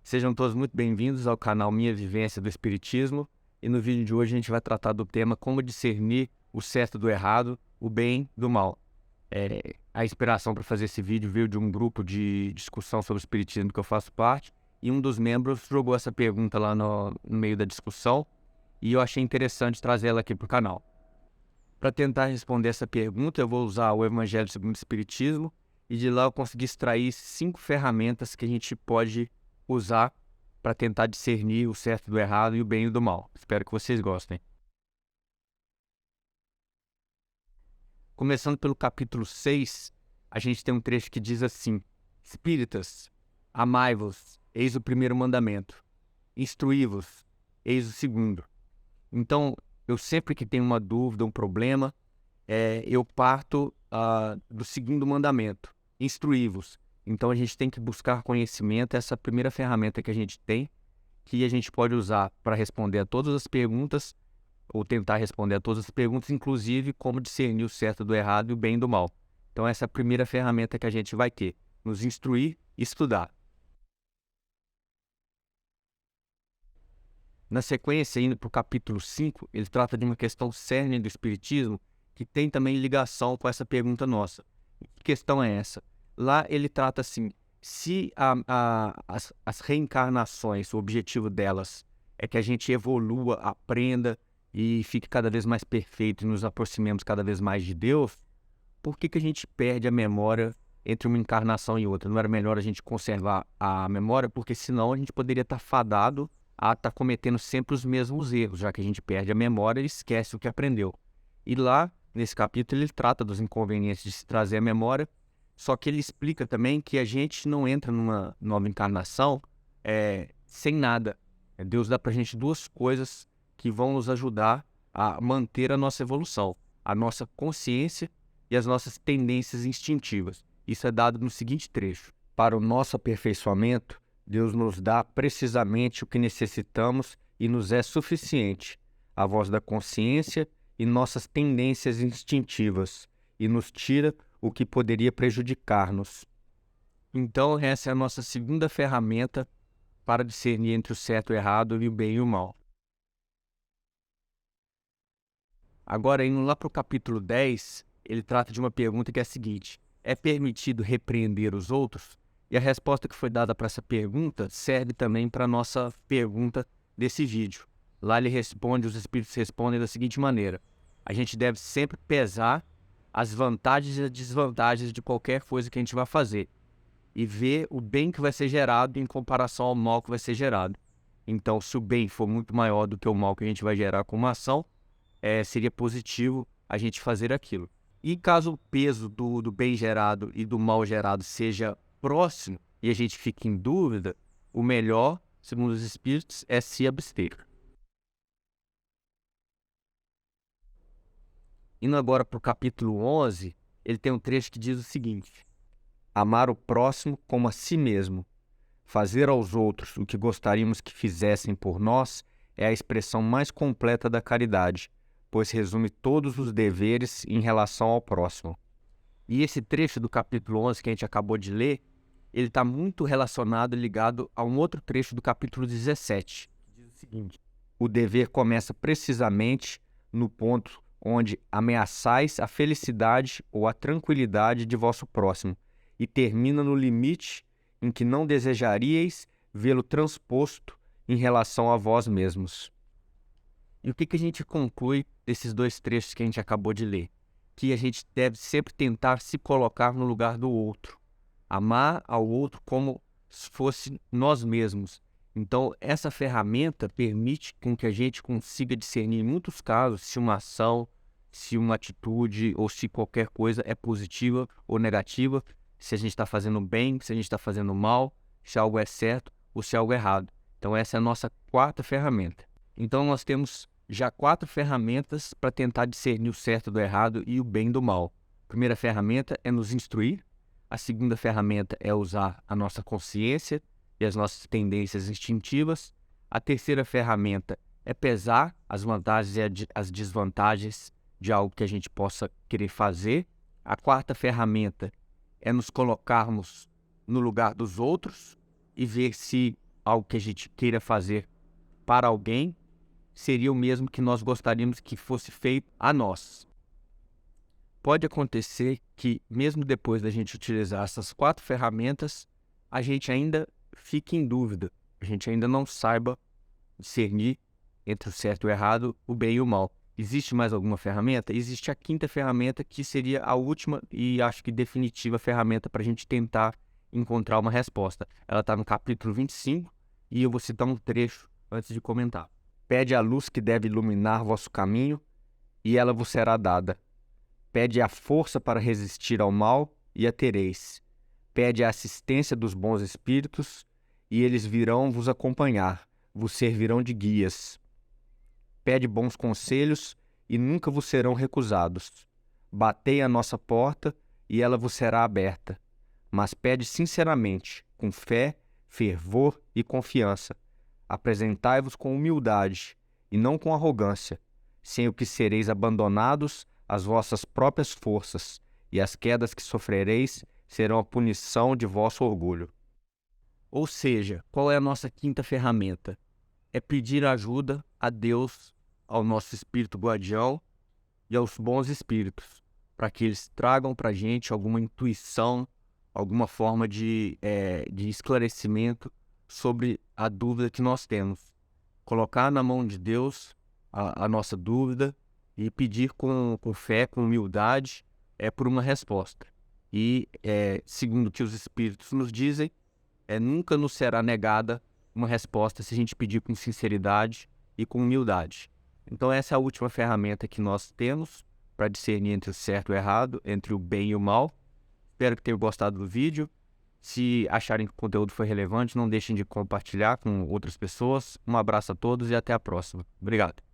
Sejam todos muito bem-vindos ao canal Minha Vivência do Espiritismo, e no vídeo de hoje a gente vai tratar do tema como discernir o certo do errado, o bem do mal. A inspiração para fazer esse vídeo veio de um grupo de discussão sobre o Espiritismo que eu faço parte, e um dos membros jogou essa pergunta lá no meio da discussão, e eu achei interessante trazê-la aqui para o canal. Para tentar responder essa pergunta, eu vou usar o Evangelho segundo o Espiritismo, e de lá eu consegui extrair 5 ferramentas que a gente pode usar para tentar discernir o certo do errado e o bem e do mal. Espero que vocês gostem. Começando pelo capítulo 6, a gente tem um trecho que diz assim: Espíritas, amai-vos, eis o primeiro mandamento. Instruí-vos, eis o segundo. Então, eu sempre que tenho uma dúvida, um problema, eu parto do segundo mandamento, instruí-vos. Então, a gente tem que buscar conhecimento, essa primeira ferramenta que a gente tem, que a gente pode usar para responder a todas as perguntas, ou tentar responder a todas as perguntas, inclusive como discernir o certo do errado e o bem do mal. Então, essa é a primeira ferramenta que a gente vai ter, nos instruir e estudar. Na sequência, indo para o capítulo 5, ele trata de uma questão cerne do Espiritismo, que tem também ligação com essa pergunta nossa. Que questão é essa? Lá ele trata assim: se as reencarnações, o objetivo delas é que a gente evolua, aprenda e fique cada vez mais perfeito e nos aproximemos cada vez mais de Deus, por que a gente perde a memória entre uma encarnação e outra? Não era melhor a gente conservar a memória? Porque senão a gente poderia estar fadado a estar cometendo sempre os mesmos erros, já que a gente perde a memória e esquece o que aprendeu. E lá, nesse capítulo, ele trata dos inconvenientes de se trazer a memória, só que ele explica também que a gente não entra numa nova encarnação sem nada. Deus dá pra gente 2 coisas que vão nos ajudar a manter a nossa evolução: a nossa consciência e as nossas tendências instintivas. Isso é dado no seguinte trecho: para o nosso aperfeiçoamento, Deus nos dá precisamente o que necessitamos e nos é suficiente, a voz da consciência e nossas tendências instintivas, e nos tira o que poderia prejudicar-nos. Então, essa é a nossa segunda ferramenta para discernir entre o certo e o errado e o bem e o mal. Agora, indo lá para o capítulo 10, ele trata de uma pergunta que é a seguinte: é permitido repreender os outros? E a resposta que foi dada para essa pergunta serve também para a nossa pergunta desse vídeo. Lá ele responde, os espíritos respondem da seguinte maneira: a gente deve sempre pesar as vantagens e as desvantagens de qualquer coisa que a gente vai fazer e ver o bem que vai ser gerado em comparação ao mal que vai ser gerado. Então, se o bem for muito maior do que o mal que a gente vai gerar com uma ação, seria positivo a gente fazer aquilo. E caso o peso do bem gerado e do mal gerado seja próximo e a gente fique em dúvida, o melhor, segundo os espíritos, é se abster. Indo agora para o capítulo 11, ele tem um trecho que diz o seguinte: amar o próximo como a si mesmo, fazer aos outros o que gostaríamos que fizessem por nós, é a expressão mais completa da caridade, pois resume todos os deveres em relação ao próximo. E esse trecho do capítulo 11 que a gente acabou de ler, ele está muito relacionado e ligado a um outro trecho do capítulo 17, que diz o seguinte: o dever começa precisamente no ponto onde ameaçais a felicidade ou a tranquilidade de vosso próximo, e termina no limite em que não desejaríeis vê-lo transposto em relação a vós mesmos. E o que a gente conclui desses 2 trechos que a gente acabou de ler? Que a gente deve sempre tentar se colocar no lugar do outro, amar ao outro como se fosse nós mesmos. Então, essa ferramenta permite com que a gente consiga discernir, em muitos casos, se uma ação, se uma atitude ou se qualquer coisa é positiva ou negativa, se a gente está fazendo bem, se a gente está fazendo mal, se algo é certo ou se algo é errado. Então, essa é a nossa 4ª ferramenta. Então, nós temos já 4 ferramentas para tentar discernir o certo do errado e o bem do mal. A primeira ferramenta é nos instruir. A segunda ferramenta é usar a nossa consciência e as nossas tendências instintivas. A terceira ferramenta é pesar as vantagens e as desvantagens de algo que a gente possa querer fazer. A 4ª ferramenta é nos colocarmos no lugar dos outros e ver se algo que a gente queira fazer para alguém seria o mesmo que nós gostaríamos que fosse feito a nós. Pode acontecer que, mesmo depois da gente utilizar essas 4 ferramentas, a gente ainda fique em dúvida, a gente ainda não saiba discernir entre o certo e o errado, o bem e o mal. Existe mais alguma ferramenta? Existe a 5ª ferramenta, que seria a última e acho que definitiva ferramenta para a gente tentar encontrar uma resposta. Ela está no capítulo 25 e eu vou citar um trecho antes de comentar. Pede a luz que deve iluminar vosso caminho e ela vos será dada. Pede a força para resistir ao mal e a tereis. Pede a assistência dos bons espíritos e eles virão vos acompanhar, vos servirão de guias. Pede bons conselhos e nunca vos serão recusados. Batei à nossa porta e ela vos será aberta. Mas pede sinceramente, com fé, fervor e confiança. Apresentai-vos com humildade e não com arrogância, sem o que sereis abandonados às vossas próprias forças, e as quedas que sofrereis serão a punição de vosso orgulho. Ou seja, qual é a nossa 5ª ferramenta? É pedir ajuda a Deus, ao nosso espírito guardião e aos bons espíritos, para que eles tragam para a gente alguma intuição, alguma forma de esclarecimento sobre a dúvida que nós temos. Colocar na mão de Deus a nossa dúvida e pedir com fé, com humildade, por uma resposta. E, segundo o que os espíritos nos dizem, nunca nos será negada uma resposta se a gente pedir com sinceridade e com humildade. Então essa é a última ferramenta que nós temos para discernir entre o certo e o errado, entre o bem e o mal. Espero que tenham gostado do vídeo. Se acharem que o conteúdo foi relevante, não deixem de compartilhar com outras pessoas. Um abraço a todos e até a próxima. Obrigado.